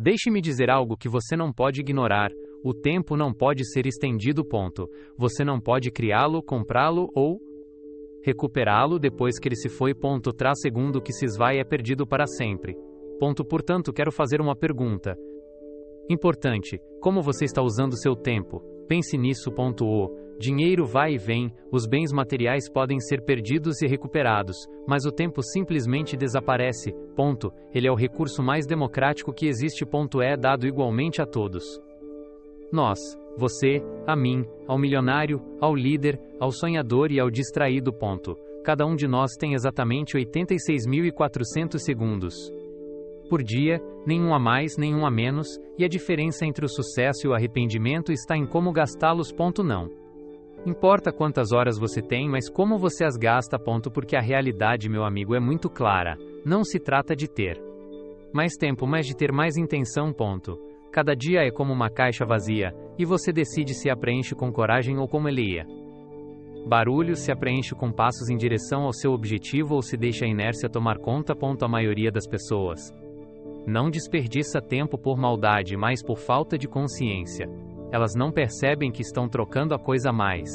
Deixe-me dizer algo que você não pode ignorar. O tempo não pode ser estendido. Você não pode criá-lo, comprá-lo ou recuperá-lo depois que ele se foi. Segundo que se esvai é perdido para sempre. Portanto, quero fazer uma pergunta importante. Como você está usando seu tempo? Pense nisso. O dinheiro vai e vem, os bens materiais podem ser perdidos e recuperados, mas o tempo simplesmente desaparece. Ele é o recurso mais democrático que existe. É dado igualmente a todos. Nós, você, a mim, ao milionário, ao líder, ao sonhador e ao distraído. Cada um de nós tem exatamente 86.400 segundos por dia, nenhum a mais, nenhum a menos, e a diferença entre o sucesso e o arrependimento está em como gastá-los. Não importa quantas horas você tem, mas como você as gasta. Porque a realidade, meu amigo, é muito clara. Não se trata de ter mais tempo, mas de ter mais intenção. Cada dia é como uma caixa vazia, e você decide se a preenche com coragem ou com alegria. Barulho, se a preenche com passos em direção ao seu objetivo ou se deixa a inércia tomar conta. A maioria das pessoas não desperdiça tempo por maldade, mas por falta de consciência. Elas não percebem que estão trocando a coisa mais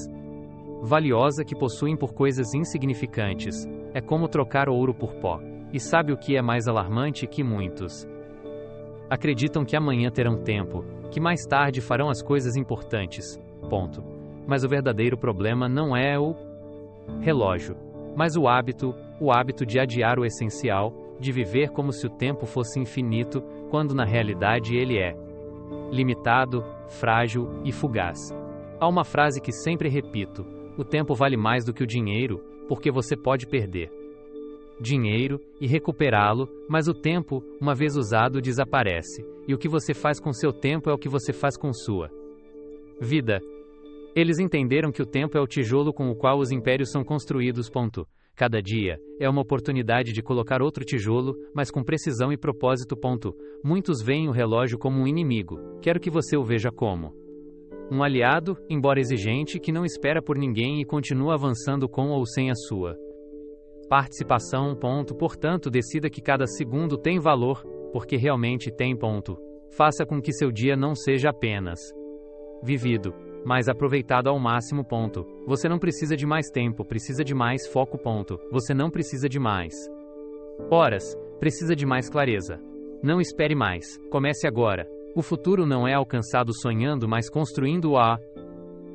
valiosa que possuem por coisas insignificantes. É como trocar ouro por pó. E sabe o que é mais alarmante? Que muitos acreditam que amanhã terão tempo, que mais tarde farão as coisas importantes. Mas o verdadeiro problema não é o relógio, mas o hábito de adiar o essencial, de viver como se o tempo fosse infinito, quando na realidade ele é limitado, frágil e fugaz. Há uma frase que sempre repito: o tempo vale mais do que o dinheiro, porque você pode perder dinheiro e recuperá-lo, mas o tempo, uma vez usado, desaparece, e o que você faz com seu tempo é o que você faz com sua vida. Eles entenderam que o tempo é o tijolo com o qual os impérios são construídos. Cada dia é uma oportunidade de colocar outro tijolo, mas com precisão e propósito. Muitos veem o relógio como um inimigo. Quero que você o veja como um aliado, embora exigente, que não espera por ninguém e continua avançando com ou sem a sua participação. Portanto, decida que cada segundo tem valor, porque realmente tem. Faça com que seu dia não seja apenas vivido, mas aproveitado ao máximo. Você não precisa de mais tempo, precisa de mais foco. Você não precisa de mais horas, precisa de mais clareza. Não espere mais, comece agora. O futuro não é alcançado sonhando, mas construindo-o a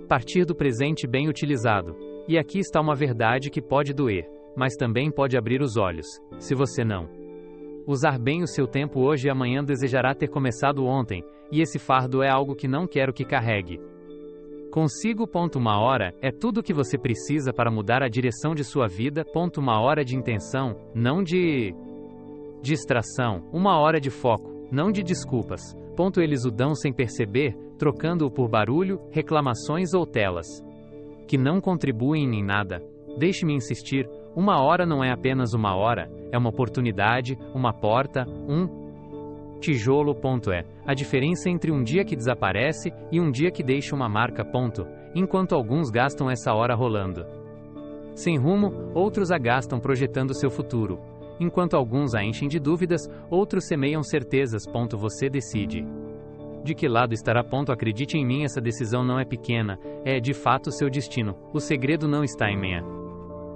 partir do presente bem utilizado. E aqui está uma verdade que pode doer, mas também pode abrir os olhos. Se você não usar bem o seu tempo hoje e amanhã, desejará ter começado ontem, e esse fardo é algo que não quero que carregue consigo. Uma hora é tudo o que você precisa para mudar a direção de sua vida. Uma hora de intenção, não de distração. Uma hora de foco, não de desculpas. Eles o dão sem perceber, trocando-o por barulho, reclamações ou telas que não contribuem em nada. Deixe-me insistir, uma hora não é apenas uma hora, é uma oportunidade, uma porta, um tijolo. É a diferença entre um dia que desaparece e um dia que deixa uma marca. Enquanto alguns gastam essa hora rolando sem rumo, outros a gastam projetando seu futuro. Enquanto alguns a enchem de dúvidas, outros semeiam certezas. Você decide de que lado estará. Acredite em mim, essa decisão não é pequena, é de fato seu destino. O segredo não está em minha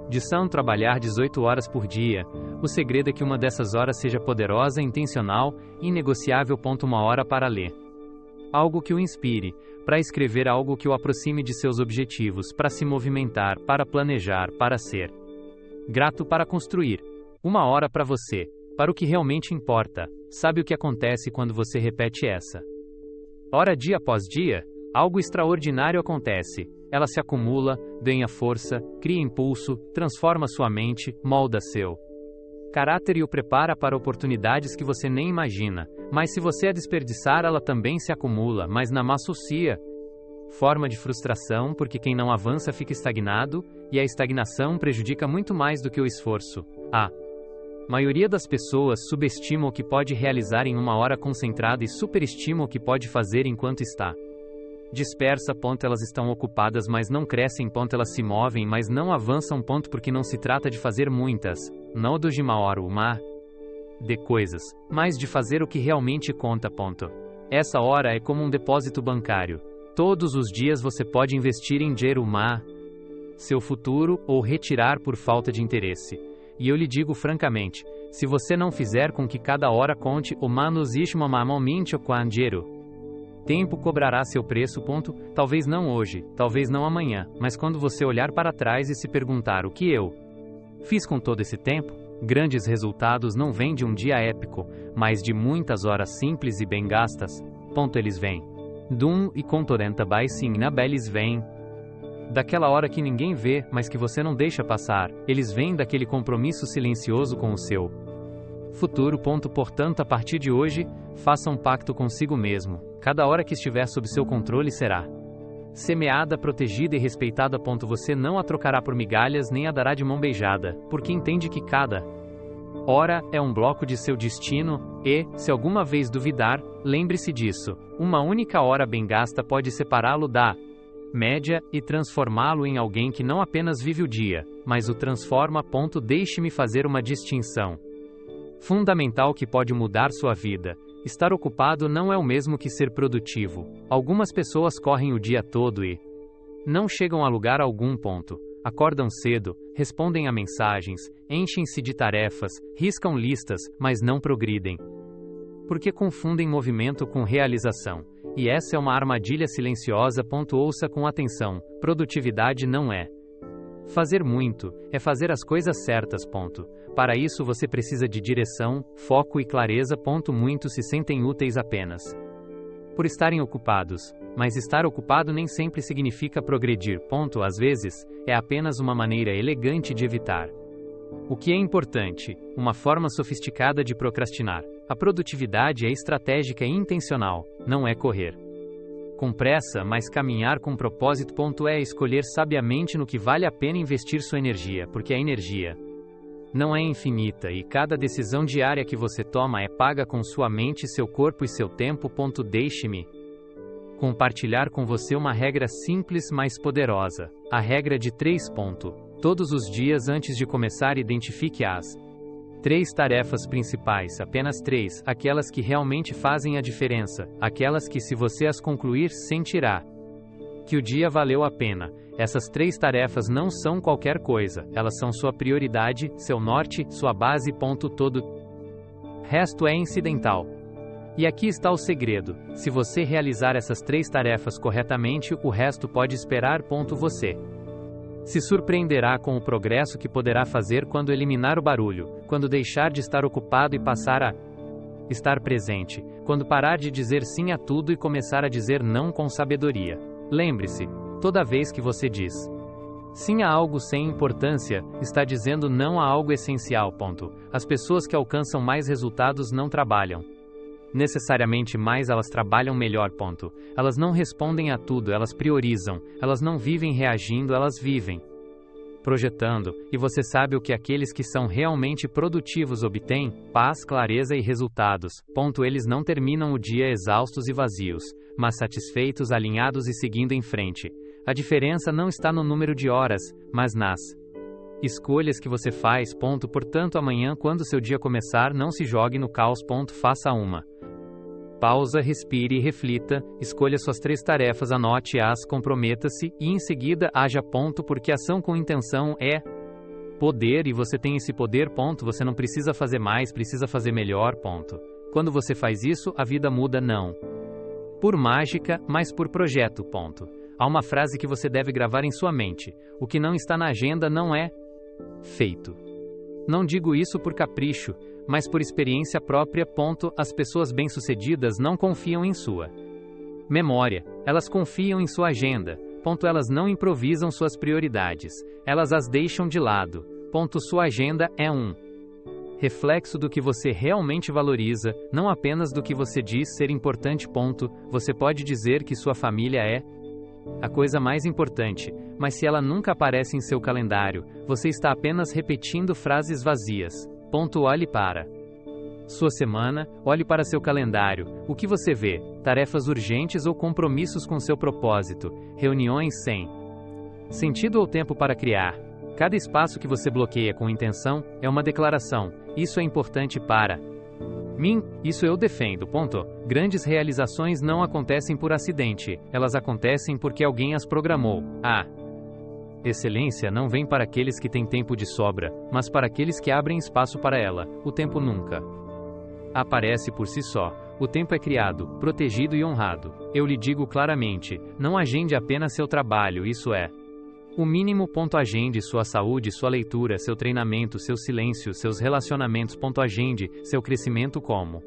dição trabalhar 18 horas por dia. O segredo é que uma dessas horas seja poderosa, intencional, inegociável. Uma hora para ler algo que o inspire, para escrever algo que o aproxime de seus objetivos, para se movimentar, para planejar, para ser grato, para construir. Uma hora para você, para o que realmente importa. Sabe o que acontece quando você repete essa hora dia após dia? Algo extraordinário acontece. Ela se acumula, ganha força, cria impulso, transforma sua mente, molda seu caráter e o prepara para oportunidades que você nem imagina. Mas se você a desperdiçar, ela também se acumula, mas na má sucia forma de frustração, porque quem não avança fica estagnado, e a estagnação prejudica muito mais do que o esforço. A maioria das pessoas subestima o que pode realizar em uma hora concentrada e superestima o que pode fazer enquanto está dispersa. Elas estão ocupadas, mas não crescem. Elas se movem, mas não avançam. Porque não se trata de fazer muitas nodos de uma hora. Uma de coisas, mas de fazer o que realmente conta. Essa hora é como um depósito bancário. Todos os dias você pode investir em Jerumá, seu futuro, ou retirar por falta de interesse. E eu lhe digo francamente, se você não fizer com que cada hora conte, o manus ishmamamamente quandiero. Tempo cobrará seu preço. Talvez não hoje, talvez não amanhã, mas quando você olhar para trás e se perguntar o que eu fiz com todo esse tempo, grandes resultados não vêm de um dia épico, mas de muitas horas simples e bem gastas. Eles vêm. Dum e contorenta by sim na belis vêm. Daquela hora que ninguém vê, mas que você não deixa passar, eles vêm daquele compromisso silencioso com o seu futuro. Portanto, a partir de hoje, faça um pacto consigo mesmo. Cada hora que estiver sob seu controle será semeada, protegida e respeitada. Você não a trocará por migalhas nem a dará de mão beijada, porque entende que cada hora é um bloco de seu destino e, se alguma vez duvidar, lembre-se disso. Uma única hora bem gasta pode separá-lo da média e transformá-lo em alguém que não apenas vive o dia, mas o transforma. Deixe-me fazer uma distinção fundamental que pode mudar sua vida. Estar ocupado não é o mesmo que ser produtivo. Algumas pessoas correm o dia todo e não chegam a lugar algum. Acordam cedo, respondem a mensagens, enchem-se de tarefas, riscam listas, mas não progridem. Porque confundem movimento com realização. E essa é uma armadilha silenciosa. Ouça com atenção, produtividade não é fazer muito, é fazer as coisas certas. Para isso você precisa de direção, foco e clareza. Muitos se sentem úteis apenas por estarem ocupados, mas estar ocupado nem sempre significa progredir. Às vezes, é apenas uma maneira elegante de evitar o que é importante, uma forma sofisticada de procrastinar. A produtividade é estratégica e intencional, não é correr com pressa, mas caminhar com propósito. É escolher sabiamente no que vale a pena investir sua energia, porque a energia não é infinita e cada decisão diária que você toma é paga com sua mente, seu corpo e seu tempo. Deixe-me compartilhar com você uma regra simples, mas poderosa. A regra de 3. Todos os dias antes de começar, identifique as 3 tarefas principais, apenas 3, aquelas que realmente fazem a diferença, aquelas que, se você as concluir, sentirá que o dia valeu a pena. Essas 3 tarefas não são qualquer coisa, elas são sua prioridade, seu norte, sua base. Todo resto é incidental. E aqui está o segredo: se você realizar essas 3 tarefas corretamente, o resto pode esperar. Você se surpreenderá com o progresso que poderá fazer quando eliminar o barulho, quando deixar de estar ocupado e passar a estar presente, quando parar de dizer sim a tudo e começar a dizer não com sabedoria. Lembre-se, toda vez que você diz sim a algo sem importância, está dizendo não a algo essencial. As pessoas que alcançam mais resultados não trabalham necessariamente mais, elas trabalham melhor. Elas não respondem a tudo, elas priorizam, elas não vivem reagindo, elas vivem projetando, e você sabe o que aqueles que são realmente produtivos obtêm? Paz, clareza e resultados. Eles não terminam o dia exaustos e vazios, mas satisfeitos, alinhados e seguindo em frente. A diferença não está no número de horas, mas nas escolhas que você faz. Portanto, amanhã, quando seu dia começar, não se jogue no caos. Faça uma pausa, respire e reflita, escolha suas 3 tarefas, anote-as, comprometa-se e em seguida haja. Porque ação com intenção é poder e você tem esse poder. Você não precisa fazer mais, precisa fazer melhor. Quando você faz isso, a vida muda, não por mágica, mas por projeto. Há uma frase que você deve gravar em sua mente: o que não está na agenda não é feito. Não digo isso por capricho, mas por experiência própria. As pessoas bem-sucedidas não confiam em sua memória, elas confiam em sua agenda. Elas não improvisam suas prioridades, elas as deixam de lado. Sua agenda é um reflexo do que você realmente valoriza, não apenas do que você diz ser importante. Você pode dizer que sua família é a coisa mais importante, mas se ela nunca aparece em seu calendário, você está apenas repetindo frases vazias. Olhe para sua semana, olhe para seu calendário. O que você vê? Tarefas urgentes ou compromissos com seu propósito? Reuniões sem sentido ou tempo para criar Cada espaço que você bloqueia com intenção é uma declaração. Isso é importante para mim, isso eu defendo. Grandes realizações não acontecem por acidente, elas acontecem porque alguém as programou. A excelência não vem para aqueles que têm tempo de sobra, mas para aqueles que abrem espaço para ela. O tempo nunca aparece por si só. O tempo é criado, protegido e honrado. Eu lhe digo claramente, não agende apenas seu trabalho, isso é o mínimo. Agende sua saúde, sua leitura, seu treinamento, seu silêncio, seus relacionamentos. Agende seu crescimento como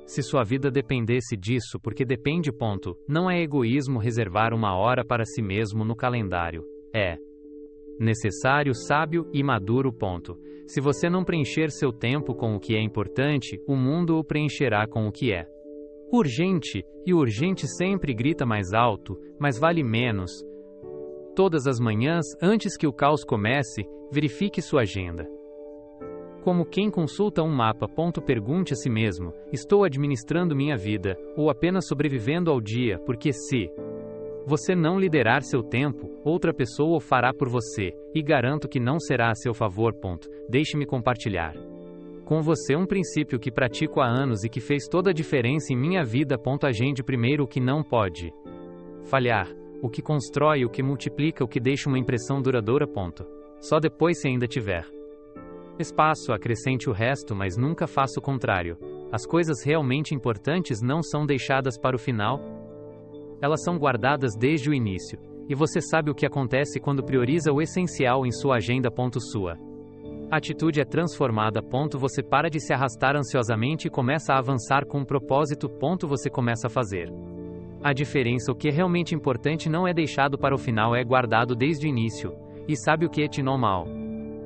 se sua vida dependesse disso, porque depende. Não é egoísmo reservar uma hora para si mesmo no calendário. É necessário, sábio e maduro. Se você não preencher seu tempo com o que é importante, o mundo o preencherá com o que é urgente, e o urgente sempre grita mais alto, mas vale menos. Todas as manhãs, antes que o caos comece, verifique sua agenda. Como quem consulta um mapa. Pergunte a si mesmo: estou administrando minha vida, ou apenas sobrevivendo ao dia? Porque se você não liderar seu tempo, outra pessoa o fará por você, e garanto que não será a seu favor. Deixe-me compartilhar com você um princípio que pratico há anos e que fez toda a diferença em minha vida. Agende primeiro o que não pode falhar, o que constrói, o que multiplica, o que deixa uma impressão duradoura. Só depois, se ainda tiver espaço, acrescente o resto, mas nunca faça o contrário. As coisas realmente importantes não são deixadas para o final, elas são guardadas desde o início. E você sabe o que acontece quando prioriza o essencial em sua agenda. Sua atitude é transformada. Você para de se arrastar ansiosamente e começa a avançar com um propósito. Você começa a fazer a diferença. O que é realmente importante não é deixado para o final, é guardado desde o início. E sabe o que é normal?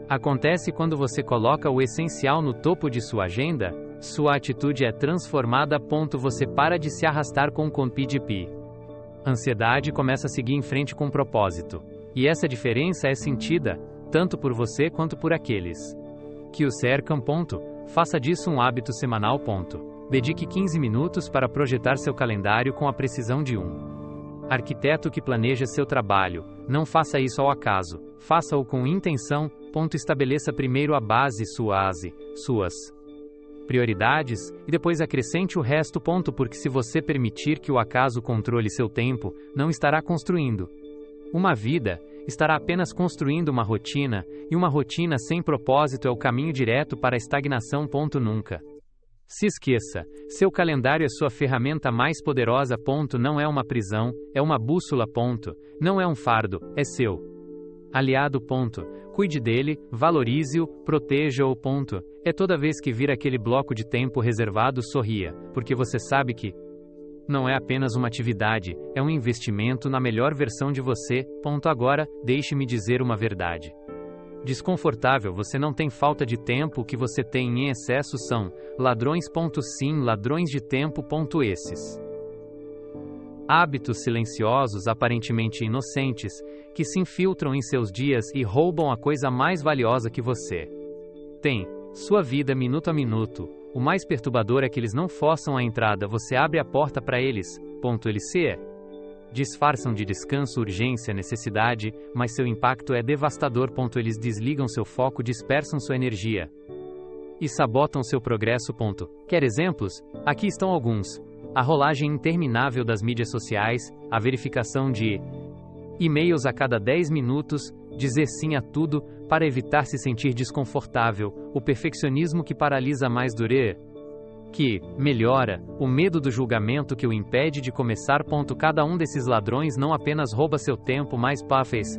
Acontece quando você coloca o essencial no topo de sua agenda, sua atitude é transformada. Você para de se arrastar com PDP. Ansiedade começa a seguir em frente com propósito. E essa diferença é sentida, tanto por você quanto por aqueles que o cercam. Faça disso um hábito semanal. Dedique 15 minutos para projetar seu calendário com a precisão de um arquiteto que planeja seu trabalho. Não faça isso ao acaso, faça-o com intenção. Estabeleça primeiro a base, suas prioridades, e depois acrescente o resto. Porque se você permitir que o acaso controle seu tempo, não estará construindo uma vida, estará apenas construindo uma rotina, e uma rotina sem propósito é o caminho direto para a estagnação. Nunca se esqueça, seu calendário é sua ferramenta mais poderosa. Não é uma prisão, é uma bússola. Não é um fardo, é seu aliado. Cuide dele, valorize-o, proteja-o. É toda vez que vir aquele bloco de tempo reservado, sorria, porque você sabe que não é apenas uma atividade, é um investimento na melhor versão de você. Agora, deixe-me dizer uma verdade desconfortável: você não tem falta de tempo, o que você tem em excesso são ladrões. Sim, ladrões de tempo. Esses hábitos silenciosos, aparentemente inocentes, que se infiltram em seus dias e roubam a coisa mais valiosa que você tem, sua vida, minuto a minuto. O mais perturbador é que eles não forçam a entrada, você abre a porta para eles. Eles se disfarçam de descanso, urgência, necessidade, mas seu impacto é devastador. Eles desligam seu foco, dispersam sua energia e sabotam seu progresso. Quer exemplos? Aqui estão alguns: a rolagem interminável das mídias sociais, a verificação de e-mails a cada 10 minutos, dizer sim a tudo para evitar se sentir desconfortável, o perfeccionismo que paralisa mais do que melhora, o medo do julgamento que o impede de começar. Cada um desses ladrões não apenas rouba seu tempo, mas fez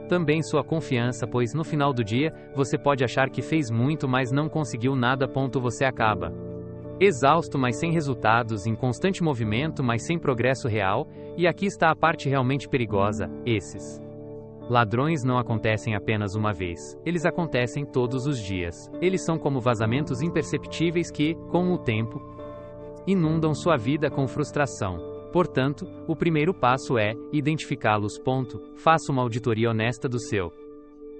também sua confiança, pois no final do dia, você pode achar que fez muito, mas não conseguiu nada. Você acaba exausto, mas sem resultados, em constante movimento, mas sem progresso real. E aqui está a parte realmente perigosa: esses ladrões não acontecem apenas uma vez, eles acontecem todos os dias. Eles são como vazamentos imperceptíveis que, com o tempo, inundam sua vida com frustração. Portanto, o primeiro passo é identificá-los. Faça uma auditoria honesta do seu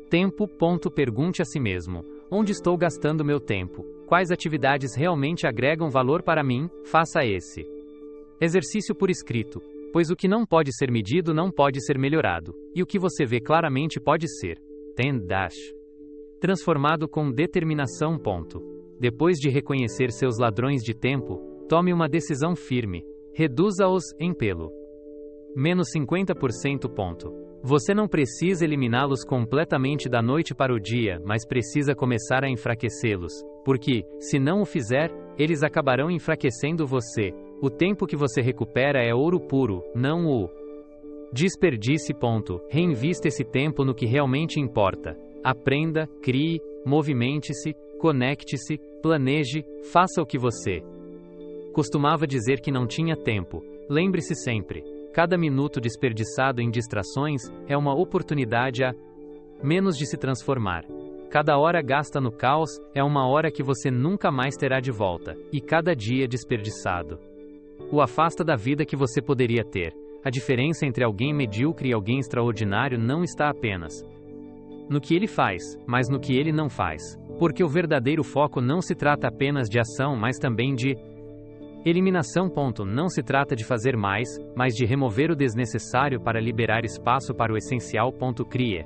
tempo. Pergunte a si mesmo: onde estou gastando meu tempo? Quais atividades realmente agregam valor para mim? Faça esse exercício por escrito, pois o que não pode ser medido não pode ser melhorado, e o que você vê claramente pode ser Transformado com determinação. Depois de reconhecer seus ladrões de tempo, tome uma decisão firme. Reduza-os em pelo menos 50%. Você não precisa eliminá-los completamente da noite para o dia, mas precisa começar a enfraquecê-los, porque, se não o fizer, eles acabarão enfraquecendo você. O tempo que você recupera é ouro puro, não o desperdice. Reinvista esse tempo no que realmente importa. Aprenda, crie, movimente-se, conecte-se, planeje, faça o que você costumava dizer que não tinha tempo. Lembre-se sempre, cada minuto desperdiçado em distrações é uma oportunidade a menos de se transformar. Cada hora gasta no caos é uma hora que você nunca mais terá de volta, e cada dia desperdiçado o afasta da vida que você poderia ter. A diferença entre alguém medíocre e alguém extraordinário não está apenas no que ele faz, mas no que ele não faz. Porque o verdadeiro foco não se trata apenas de ação, mas também de eliminação. Não se trata de fazer mais, mas de remover o desnecessário para liberar espaço para o essencial. Crie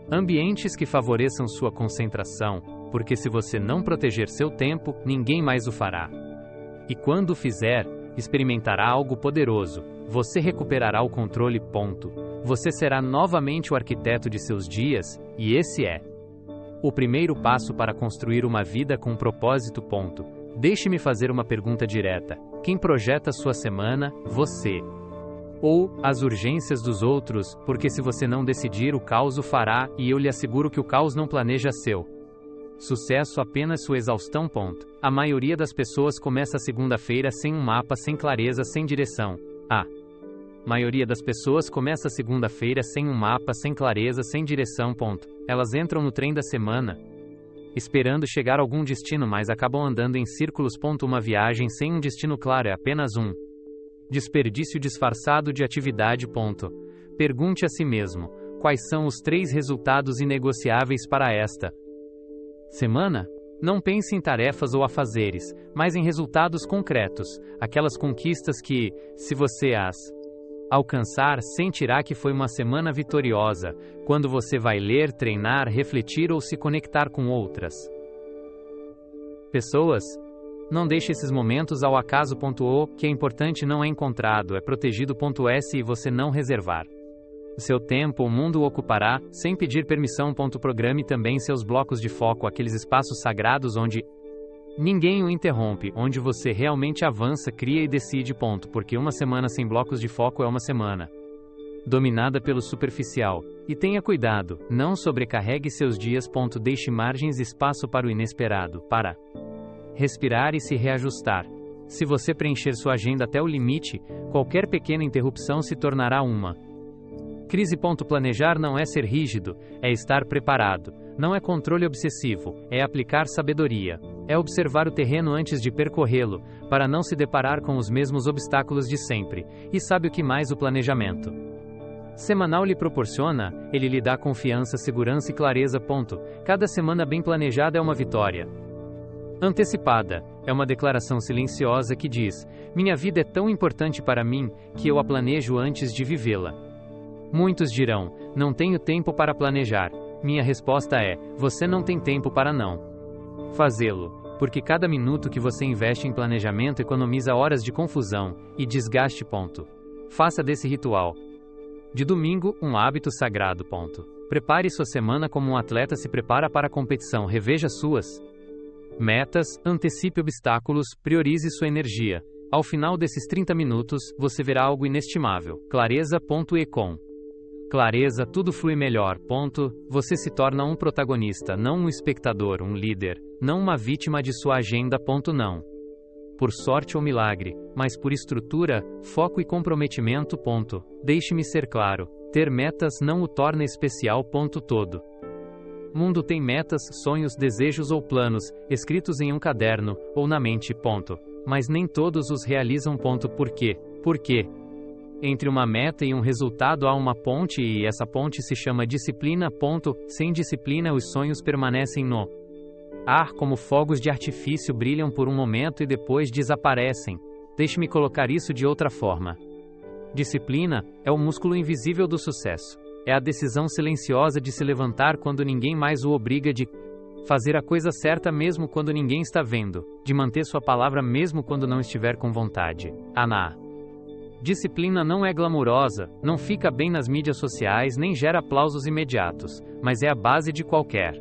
ambientes que favoreçam sua concentração, porque se você não proteger seu tempo, ninguém mais o fará. E quando o fizer, experimentará algo poderoso. Você recuperará o controle. Você será novamente o arquiteto de seus dias, e esse é o primeiro passo para construir uma vida com propósito. Deixe-me fazer uma pergunta direta. Quem projeta sua semana? Você ou as urgências dos outros? Porque se você não decidir, o caos o fará, e eu lhe asseguro que o caos não planeja seu sucesso, apenas sua exaustão. A maioria das pessoas começa a segunda-feira sem um mapa, sem clareza, sem direção. A maioria das pessoas começa a segunda-feira sem um mapa, sem clareza, sem direção. Elas entram no trem da semana esperando chegar a algum destino, mas acabam andando em círculos. Uma viagem sem um destino claro é apenas um desperdício disfarçado de atividade. Pergunte a si mesmo: quais são os 3 resultados inegociáveis para esta semana? Não pense em tarefas ou afazeres, mas em resultados concretos, aquelas conquistas que, se você as alcançar, sentirá que foi uma semana vitoriosa, quando você vai ler, treinar, refletir ou se conectar com outras pessoas. Não deixe esses momentos ao acaso. O que é importante não é encontrado, é protegido. S e você não reservar seu tempo, o mundo o ocupará, sem pedir permissão. Programe também seus blocos de foco, aqueles espaços sagrados onde ninguém o interrompe, onde você realmente avança, cria e decide. Porque uma semana sem blocos de foco é uma semana dominada pelo superficial. E tenha cuidado, não sobrecarregue seus dias. Deixe margens e espaço para o inesperado, para respirar e se reajustar. Se você preencher sua agenda até o limite, qualquer pequena interrupção se tornará uma crise. Planejar não é ser rígido, é estar preparado. Não é controle obsessivo, é aplicar sabedoria. É observar o terreno antes de percorrê-lo, para não se deparar com os mesmos obstáculos de sempre. E sabe o que mais o planejamento semanal lhe proporciona? Ele lhe dá confiança, segurança e clareza. Cada semana bem planejada é uma vitória antecipada. É uma declaração silenciosa que diz: minha vida é tão importante para mim, que eu a planejo antes de vivê-la. Muitos dirão: não tenho tempo para planejar. Minha resposta é: você não tem tempo para não fazê-lo. Porque cada minuto que você investe em planejamento economiza horas de confusão e desgaste. Faça desse ritual de domingo um hábito sagrado. Prepare sua semana como um atleta se prepara para a competição. Reveja suas metas, antecipe obstáculos, priorize sua energia. Ao final desses 30 minutos, você verá algo inestimável. Clareza. E com clareza, tudo flui melhor. Você se torna um protagonista, não um espectador, um líder, não uma vítima de sua agenda. Não por sorte ou milagre, mas por estrutura, foco e comprometimento. Deixe-me ser claro: ter metas não o torna especial. Todo mundo tem metas, sonhos, desejos ou planos, escritos em um caderno, ou na mente. Mas nem todos os realizam. Por quê? Porque entre uma meta e um resultado há uma ponte, e essa ponte se chama disciplina. Sem disciplina, os sonhos permanecem no ar como fogos de artifício, brilham por um momento e depois desaparecem. Deixe-me colocar isso de outra forma. Disciplina é o músculo invisível do sucesso. é a decisão silenciosa de se levantar quando ninguém mais o obriga, de fazer a coisa certa mesmo quando ninguém está vendo, de manter sua palavra mesmo quando não estiver com vontade. Ana. Disciplina não é glamurosa, não fica bem nas mídias sociais nem gera aplausos imediatos, mas é a base de qualquer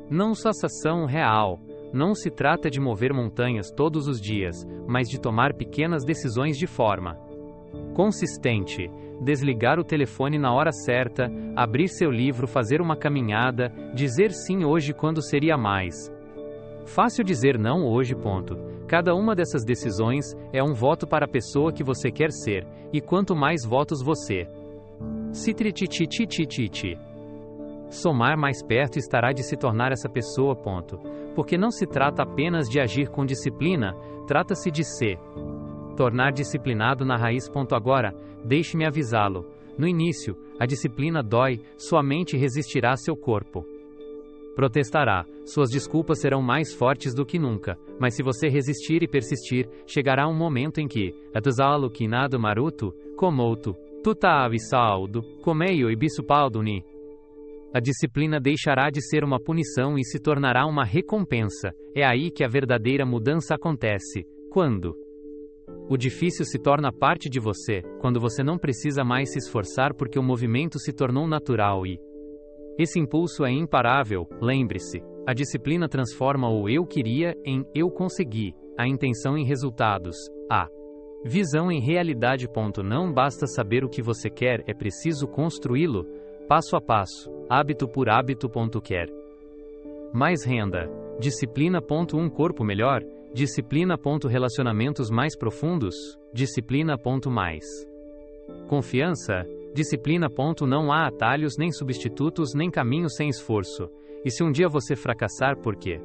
não sensação real. Não se trata de mover montanhas todos os dias, mas de tomar pequenas decisões de forma consistente. Desligar o telefone na hora certa, abrir seu livro, fazer uma caminhada, dizer sim hoje quando seria mais fácil dizer não hoje. Cada uma dessas decisões é um voto para a pessoa que você quer ser, e quanto mais votos você somar, mais perto estará de se tornar essa pessoa. Porque não se trata apenas de agir com disciplina, trata-se de se tornar disciplinado na raiz. Agora, deixe-me avisá-lo. No início, a disciplina dói, sua mente resistirá, seu corpo protestará, suas desculpas serão mais fortes do que nunca, mas se você resistir e persistir, chegará um momento em que, atuzalo kinado maruto, komoto, tuta avisaldo, komeio ibisupalduni. A disciplina deixará de ser uma punição e se tornará uma recompensa. É aí que a verdadeira mudança acontece. Quando o difícil se torna parte de você, quando você não precisa mais se esforçar porque o movimento se tornou natural e esse impulso é imparável. Lembre-se, a disciplina transforma o eu queria em eu consegui, a intenção em resultados, a visão em realidade. Não basta saber o que você quer, é preciso construí-lo, passo a passo, hábito por hábito. Quer mais renda? Disciplina. Um corpo melhor? Disciplina. Relacionamentos mais profundos? Disciplina. Mais confiança? Disciplina. Não há atalhos, nem substitutos, nem caminhos sem esforço. E se um dia você fracassar, por quê?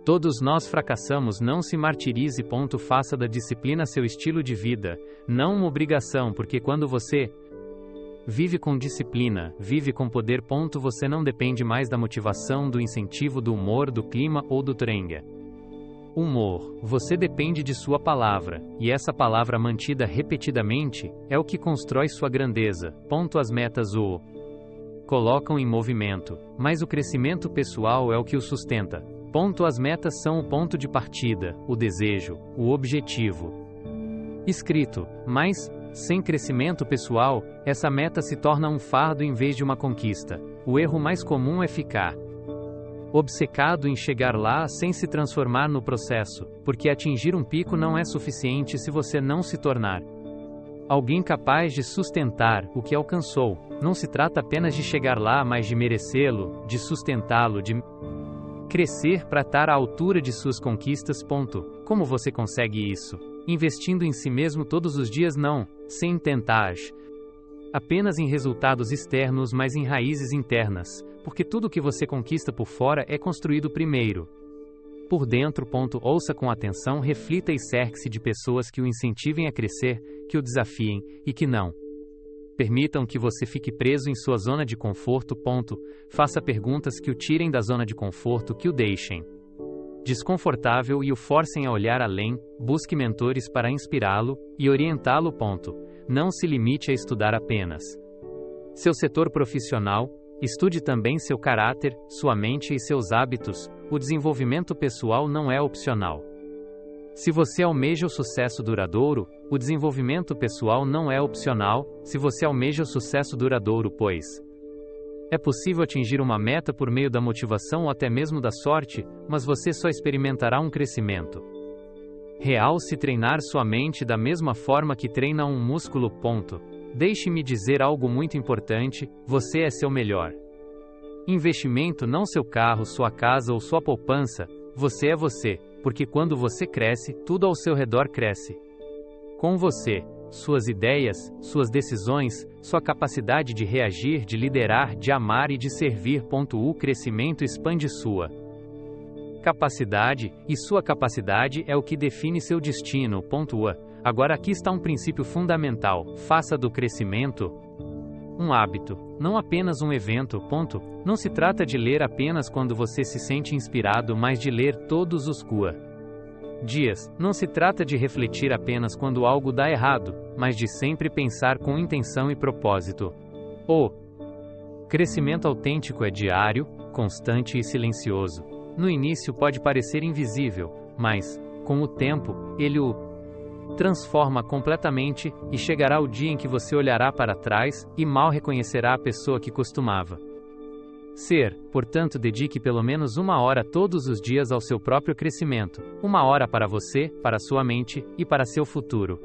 Todos nós fracassamos, não se martirize. Faça da disciplina seu estilo de vida, não uma obrigação, porque quando você vive com disciplina, vive com poder. Você não depende mais da motivação, do incentivo, do humor, do clima ou do trenga. Humor, você depende de sua palavra, e essa palavra mantida repetidamente é o que constrói sua grandeza. As metas o colocam em movimento, mas o crescimento pessoal é o que o sustenta. As metas são o ponto de partida, o desejo, o objetivo escrito, mas sem crescimento pessoal, essa meta se torna um fardo em vez de uma conquista. O erro mais comum é ficar obcecado em chegar lá sem se transformar no processo, porque atingir um pico não é suficiente se você não se tornar alguém capaz de sustentar o que alcançou. Não se trata apenas de chegar lá, mas de merecê-lo, de sustentá-lo, de crescer para estar à altura de suas conquistas. Como você consegue isso? Investindo em si mesmo todos os dias? Não, sem tentar apenas em resultados externos, mas em raízes internas, porque tudo que você conquista por fora é construído primeiro por dentro. Ouça com atenção, reflita e cerque-se de pessoas que o incentivem a crescer, que o desafiem e que não permitam que você fique preso em sua zona de conforto. Faça perguntas que o tirem da zona de conforto, que o deixem desconfortável e o forcem a olhar além. Busque mentores para inspirá-lo e orientá-lo. Não se limite a estudar apenas seu setor profissional, estude também seu caráter, sua mente e seus hábitos. O desenvolvimento pessoal não é opcional. Se você almeja o sucesso duradouro, o desenvolvimento pessoal não é opcional. Se você almeja o sucesso duradouro, pois é possível atingir uma meta por meio da motivação ou até mesmo da sorte, mas você só experimentará um crescimento real se treinar sua mente da mesma forma que treina um músculo. Deixe-me dizer algo muito importante: você é seu melhor investimento, não seu carro, sua casa ou sua poupança. Você é você, porque quando você cresce, tudo ao seu redor cresce com você. Suas ideias, suas decisões, sua capacidade de reagir, de liderar, de amar e de servir. O crescimento expande sua capacidade, e sua capacidade é o que define seu destino. Agora aqui está um princípio fundamental: faça do crescimento um hábito, não apenas um evento. Não se trata de ler apenas quando você se sente inspirado, mas de ler todos os dias. Não se trata de refletir apenas quando algo dá errado, mas de sempre pensar com intenção e propósito. O Crescimento autêntico é diário, constante e silencioso. No início pode parecer invisível, mas, com o tempo, ele o transforma completamente e chegará o dia em que você olhará para trás e mal reconhecerá a pessoa que costumava ser. Portanto, dedique pelo menos 1 hora todos os dias ao seu próprio crescimento. 1 hora para você, para sua mente e para seu futuro.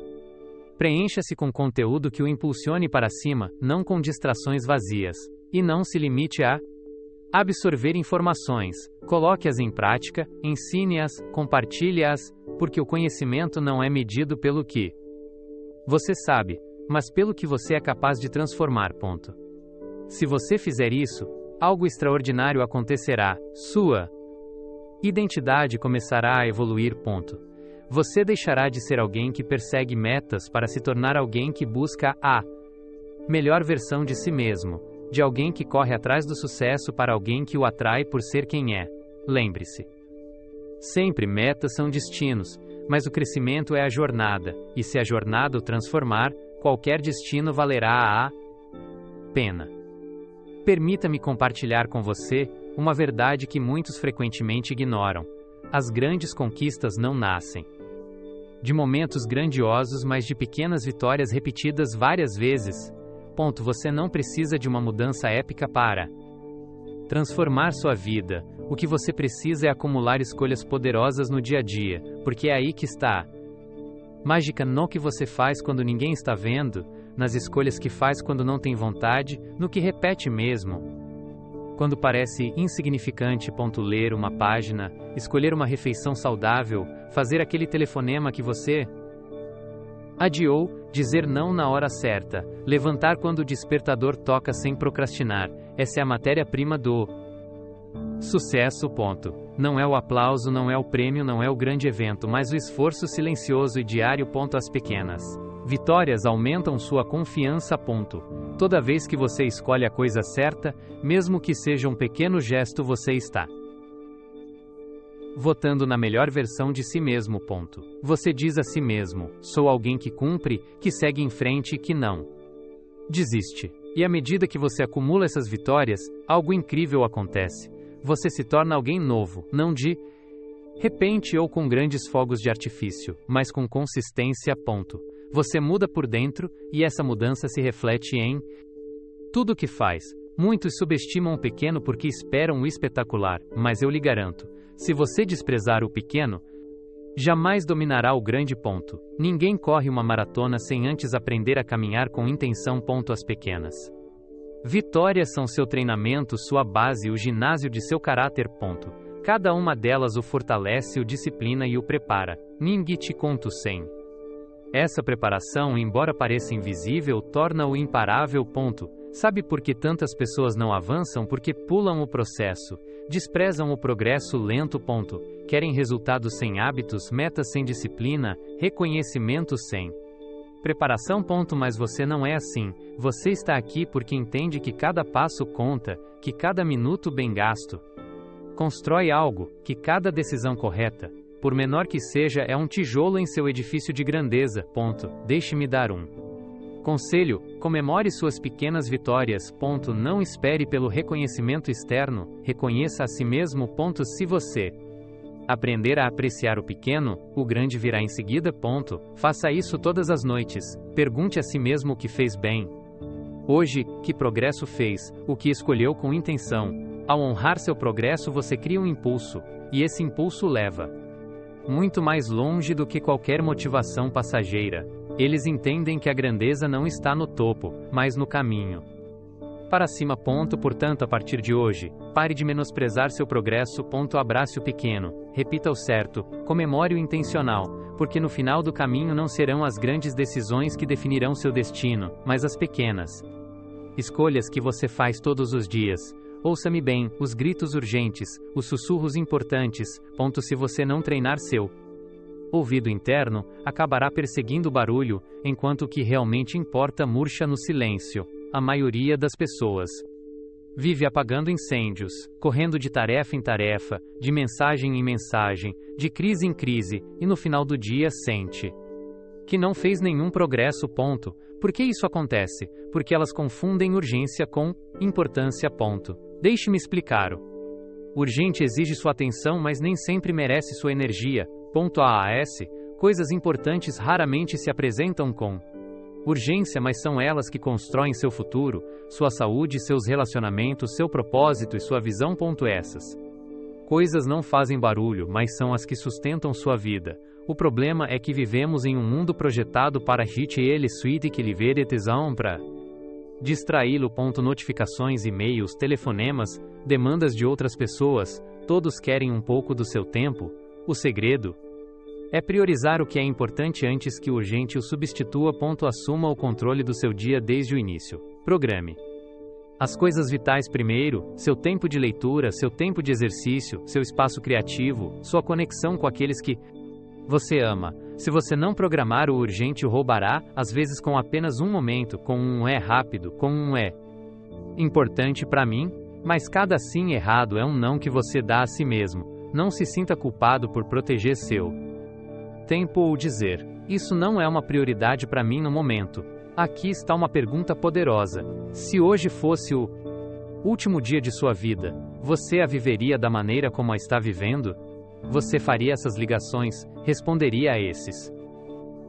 Preencha-se com conteúdo que o impulsione para cima, não com distrações vazias. E não se limite a absorver informações. Coloque-as em prática, ensine-as, compartilhe-as, porque o conhecimento não é medido pelo que você sabe, mas pelo que você é capaz de transformar. Se você fizer isso, algo extraordinário acontecerá. Sua identidade começará a evoluir. Você deixará de ser alguém que persegue metas para se tornar alguém que busca a melhor versão de si mesmo. De alguém que corre atrás do sucesso para alguém que o atrai por ser quem é. Lembre-se. Sempre metas são destinos, mas o crescimento é a jornada, e se a jornada o transformar, qualquer destino valerá a pena. Permita-me compartilhar com você uma verdade que muitos frequentemente ignoram. As grandes conquistas não nascem de momentos grandiosos, mas de pequenas vitórias repetidas várias vezes. Você não precisa de uma mudança épica para transformar sua vida. O que você precisa é acumular escolhas poderosas no dia a dia, porque é aí que está mágica, no que você faz quando ninguém está vendo, nas escolhas que faz quando não tem vontade, no que repete mesmo quando parece insignificante. Ler uma página, escolher uma refeição saudável, fazer aquele telefonema que você adiou, dizer não na hora certa, levantar quando o despertador toca sem procrastinar. Essa é a matéria-prima do sucesso. Não é o aplauso, não é o prêmio, não é o grande evento, mas o esforço silencioso e diário. As pequenas vitórias aumentam sua confiança. Toda vez que você escolhe a coisa certa, mesmo que seja um pequeno gesto, você está votando na melhor versão de si mesmo. Você diz a si mesmo: sou alguém que cumpre, que segue em frente e que não desiste. E à medida que você acumula essas vitórias, algo incrível acontece. Você se torna alguém novo, não de repente ou com grandes fogos de artifício, mas com consistência. Você muda por dentro, e essa mudança se reflete em tudo o que faz. Muitos subestimam o pequeno porque esperam o espetacular, mas eu lhe garanto, se você desprezar o pequeno, jamais dominará o grande. Ninguém corre uma maratona sem antes aprender a caminhar com intenção. As pequenas vitórias são seu treinamento, sua base, o ginásio de seu caráter. Cada uma delas o fortalece, o disciplina e o prepara. Ninguém te conta sem. Essa preparação, embora pareça invisível, torna-o imparável. Sabe por que tantas pessoas não avançam? Porque pulam o processo, desprezam o progresso lento. Querem resultados sem hábitos, metas sem disciplina, reconhecimento sem preparação. Mas você não é assim. Você está aqui porque entende que cada passo conta, que cada minuto bem gasto constrói algo, que cada decisão correta, por menor que seja, é um tijolo em seu edifício de grandeza. Deixe-me dar um conselho: comemore suas pequenas vitórias. Não espere pelo reconhecimento externo, reconheça a si mesmo. Se você aprender a apreciar o pequeno, o grande virá em seguida. Faça isso todas as noites. Pergunte a si mesmo o que fez bem hoje, que progresso fez, o que escolheu com intenção. Ao honrar seu progresso, você cria um impulso, e esse impulso leva muito mais longe do que qualquer motivação passageira. Eles entendem que a grandeza não está no topo, mas no caminho para cima. Portanto, a partir de hoje, pare de menosprezar seu progresso. Abrace o pequeno, repita o certo, comemore o intencional, porque no final do caminho não serão as grandes decisões que definirão seu destino, mas as pequenas escolhas que você faz todos os dias. Ouça-me bem, os gritos urgentes, os sussurros importantes. Se você não treinar seu ouvido interno, acabará perseguindo o barulho, enquanto o que realmente importa murcha no silêncio. A maioria das pessoas vive apagando incêndios, correndo de tarefa em tarefa, de mensagem em mensagem, de crise em crise, e no final do dia sente que não fez nenhum progresso. Ponto. Por que isso acontece? Porque elas confundem urgência com importância. Ponto. Deixe-me explicar. Urgente exige sua atenção, mas nem sempre merece sua energia. Ponto AAS. Coisas importantes raramente se apresentam com urgência, mas são elas que constroem seu futuro, sua saúde, seus relacionamentos, seu propósito e sua visão. Essas coisas não fazem barulho, mas são as que sustentam sua vida. O problema é que vivemos em um mundo projetado para hit ele suite que lhe vê tesão para distraí-lo. Notificações, e-mails, telefonemas, demandas de outras pessoas, todos querem um pouco do seu tempo. O segredo é priorizar o que é importante antes que o urgente o substitua. Assuma o controle do seu dia desde o início. Programe as coisas vitais primeiro, seu tempo de leitura, seu tempo de exercício, seu espaço criativo, sua conexão com aqueles que você ama. Se você não programar, o urgente o roubará, às vezes com apenas um momento, com um é rápido, com um é importante para mim, mas cada sim errado é um não que você dá a si mesmo. Não se sinta culpado por proteger seu tempo ou dizer, isso não é uma prioridade para mim no momento. Aqui está uma pergunta poderosa. Se hoje fosse o último dia de sua vida, você a viveria da maneira como a está vivendo? Você faria essas ligações, responderia a esses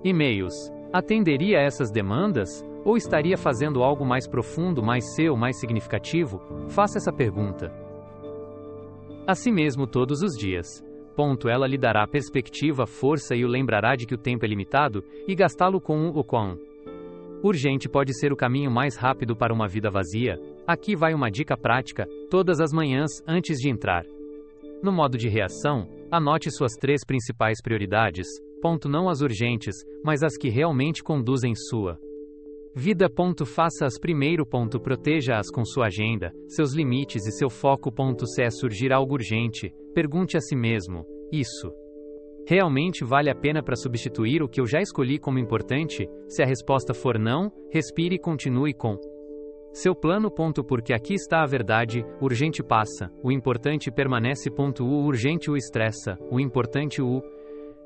e-mails, atenderia a essas demandas, ou estaria fazendo algo mais profundo, mais seu, mais significativo? Faça essa pergunta a si mesmo todos os dias. Ela lhe dará perspectiva, força e o lembrará de que o tempo é limitado, e gastá-lo com o quão urgente pode ser o caminho mais rápido para uma vida vazia. Aqui vai uma dica prática, todas as manhãs, antes de entrar no modo de reação, anote suas 3 principais prioridades. Não as urgentes, mas as que realmente conduzem sua vida. Faça-as primeiro. Proteja-as com sua agenda, seus limites e seu foco. Se é surgir algo urgente, pergunte a si mesmo, isso realmente vale a pena para substituir o que eu já escolhi como importante? Se a resposta for não, respire e continue com seu plano. Porque aqui está a verdade, o urgente passa, o importante permanece. O urgente o estressa, o importante o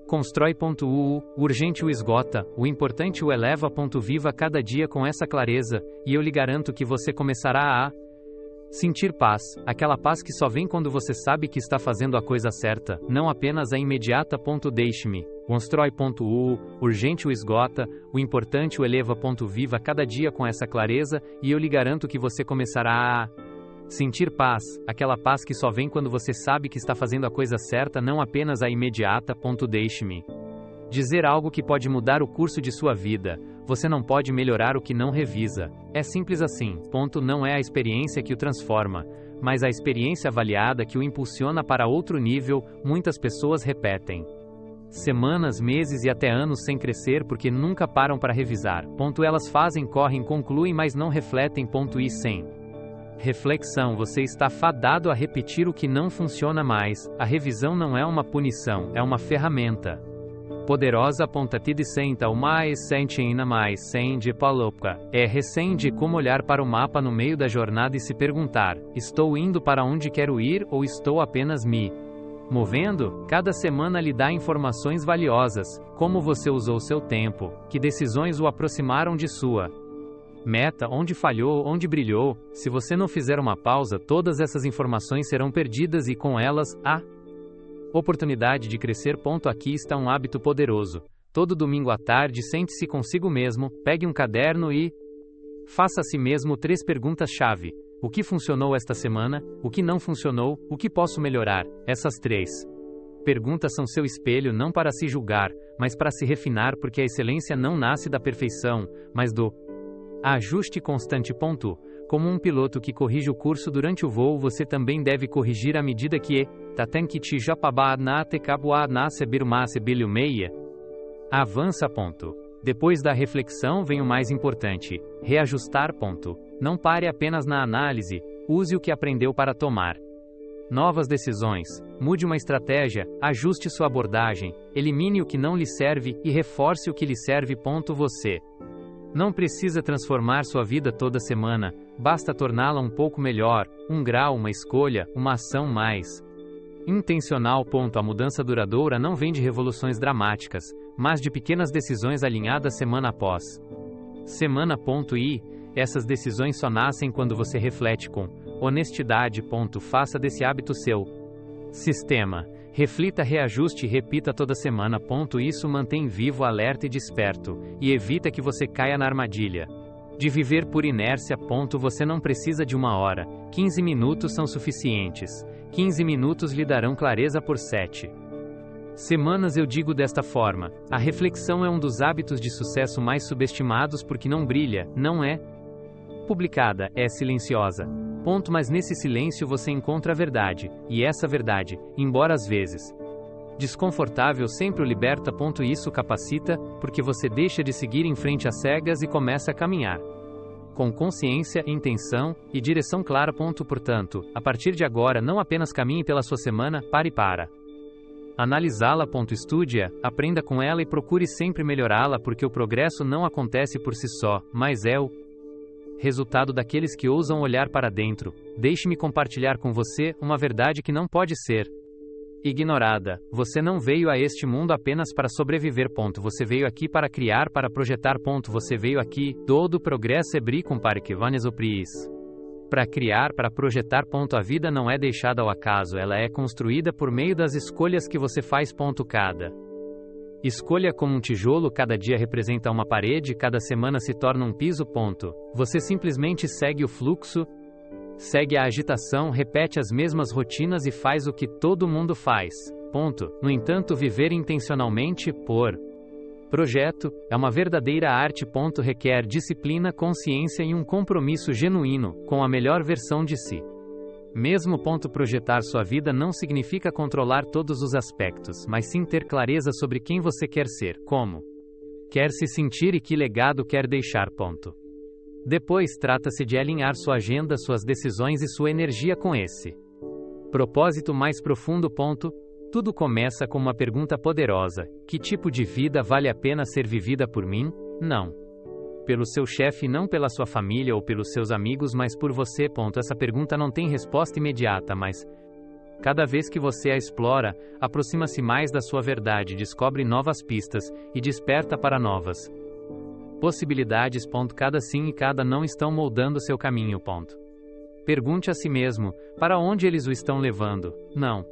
constrói. O urgente o esgota, o importante o eleva. Viva cada dia com essa clareza, e eu lhe garanto que você começará a sentir paz, aquela paz que só vem quando você sabe que está fazendo a coisa certa, não apenas a imediata. Deixe-me constrói. O urgente o esgota, o importante o eleva. Viva cada dia com essa clareza, e eu lhe garanto que você começará a sentir paz, aquela paz que só vem quando você sabe que está fazendo a coisa certa, não apenas a imediata. Deixe-me dizer algo que pode mudar o curso de sua vida. Você não pode melhorar o que não revisa. É simples assim. Não é a experiência que o transforma, mas a experiência avaliada que o impulsiona para outro nível. Muitas pessoas repetem semanas, meses e até anos sem crescer porque nunca param para revisar. Elas fazem, correm, concluem, mas não refletem. E sem reflexão, você está fadado a repetir o que não funciona mais. A revisão não é uma punição, é uma ferramenta poderosa. Te senta o mais sentina mais sende palopka. É recende como olhar para o mapa no meio da jornada e se perguntar, estou indo para onde quero ir ou estou apenas me movendo? Cada semana lhe dá informações valiosas, como você usou seu tempo, que decisões o aproximaram de sua meta, onde falhou, onde brilhou. Se você não fizer uma pausa, todas essas informações serão perdidas e com elas, a oportunidade de crescer. Aqui está um hábito poderoso. Todo domingo à tarde, sente-se consigo mesmo, pegue um caderno e faça a si mesmo 3 perguntas-chave. O que funcionou esta semana? O que não funcionou? O que posso melhorar? Essas 3 perguntas são seu espelho, não para se julgar, mas para se refinar, porque a excelência não nasce da perfeição, mas do ajuste constante. Como um piloto que corrige o curso durante o voo, você também deve corrigir à medida que avança. Depois da reflexão vem o mais importante, reajustar. Não pare apenas na análise, use o que aprendeu para tomar novas decisões, mude uma estratégia, ajuste sua abordagem, elimine o que não lhe serve e reforce o que lhe serve. Você não precisa transformar sua vida toda semana, basta torná-la um pouco melhor, 1 grau, uma escolha, uma ação mais Intencional. A mudança duradoura não vem de revoluções dramáticas, mas de pequenas decisões alinhadas semana após semana. E essas decisões só nascem quando você reflete com honestidade. Faça desse hábito seu sistema. Reflita, reajuste e repita toda semana. Isso mantém vivo, alerta e desperto, e evita que você caia na armadilha de viver por inércia. Você não precisa de 1 hora, 15 minutos são suficientes. 15 minutos lhe darão clareza por 7 semanas. Eu digo desta forma: a reflexão é um dos hábitos de sucesso mais subestimados porque não brilha, não é publicada, é silenciosa. Mas nesse silêncio você encontra a verdade, e essa verdade, embora às vezes desconfortável, sempre o liberta. Isso capacita, porque você deixa de seguir em frente às cegas e começa a caminhar com consciência, intenção e direção clara. Portanto, a partir de agora não apenas caminhe pela sua semana, pare para analisá-la. Estude-a, aprenda com ela e procure sempre melhorá-la, porque o progresso não acontece por si só, mas é o resultado daqueles que ousam olhar para dentro. Deixe-me compartilhar com você uma verdade que não pode ser ignorada. Você não veio a este mundo apenas para sobreviver. Você veio aqui para criar, para projetar. Você veio aqui, todo progresso é bri para que vanes opris. Para criar, para projetar. A vida não é deixada ao acaso, ela é construída por meio das escolhas que você faz. Cada escolha como um tijolo, cada dia representa uma parede, cada semana se torna um piso. Você simplesmente segue o fluxo, segue a agitação, repete as mesmas rotinas e faz o que todo mundo faz. No entanto, viver intencionalmente, por projeto, é uma verdadeira arte. Requer disciplina, consciência e um compromisso genuíno com a melhor versão de si mesmo. Projetar sua vida não significa controlar todos os aspectos, mas sim ter clareza sobre quem você quer ser, como quer se sentir e que legado quer deixar. Depois, trata-se de alinhar sua agenda, suas decisões e sua energia com esse propósito mais profundo. Tudo começa com uma pergunta poderosa: que tipo de vida vale a pena ser vivida por mim? Não pelo seu chefe, não pela sua família ou pelos seus amigos, mas por você. Essa pergunta não tem resposta imediata, mas cada vez que você a explora, aproxima-se mais da sua verdade, descobre novas pistas e desperta para novas possibilidades. Cada sim e cada não estão moldando seu caminho. Pergunte a si mesmo: para onde eles o estão levando? Não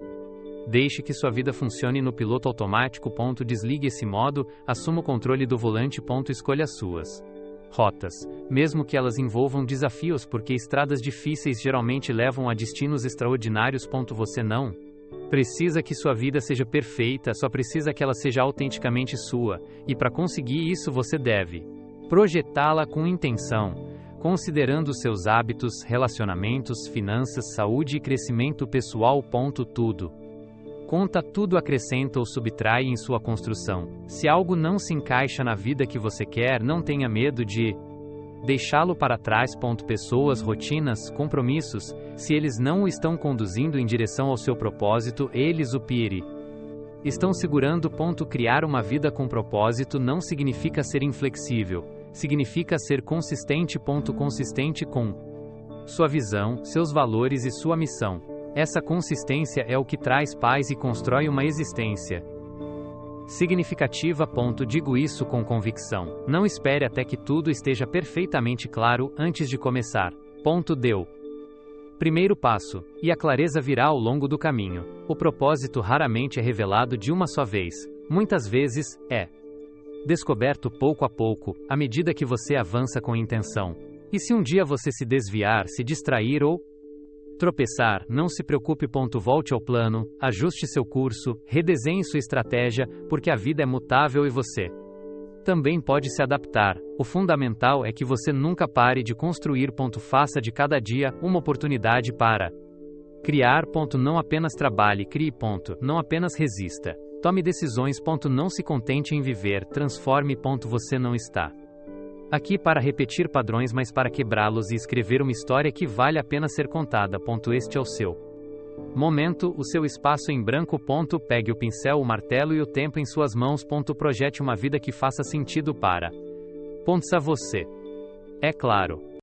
deixe que sua vida funcione no piloto automático. Desligue esse modo, assuma o controle do volante. Escolha suas rotas, mesmo que elas envolvam desafios, porque estradas difíceis geralmente levam a destinos extraordinários. Você não precisa que sua vida seja perfeita, só precisa que ela seja autenticamente sua, e para conseguir isso você deve projetá-la com intenção, considerando seus hábitos, relacionamentos, finanças, saúde e crescimento pessoal. Tudo conta, tudo acrescenta ou subtrai em sua construção. Se algo não se encaixa na vida que você quer, não tenha medo de deixá-lo para trás. Pessoas, rotinas, compromissos, se eles não o estão conduzindo em direção ao seu propósito, eles o estão segurando. Criar uma vida com propósito não significa ser inflexível, significa ser consistente. Consistente com sua visão, seus valores e sua missão. Essa consistência é o que traz paz e constrói uma existência significativa. Digo isso com convicção. Não espere até que tudo esteja perfeitamente claro antes de começar. Deu primeiro passo, e a clareza virá ao longo do caminho. O propósito raramente é revelado de uma só vez. Muitas vezes, é descoberto pouco a pouco, à medida que você avança com intenção. E se um dia você se desviar, se distrair ou tropeçar, não se preocupe. Volte ao plano, ajuste seu curso, redesenhe sua estratégia, porque a vida é mutável e você também pode se adaptar. O fundamental é que você nunca pare de construir. Faça de cada dia uma oportunidade para criar. Não apenas trabalhe, crie. Não apenas resista. Tome decisões. Não se contente em viver, transforme. Você não está aqui para repetir padrões, mas para quebrá-los e escrever uma história que vale a pena ser contada. Este é o seu momento, o seu espaço em branco. Pegue o pincel, o martelo e o tempo em suas mãos. Projete uma vida que faça sentido para você. É claro.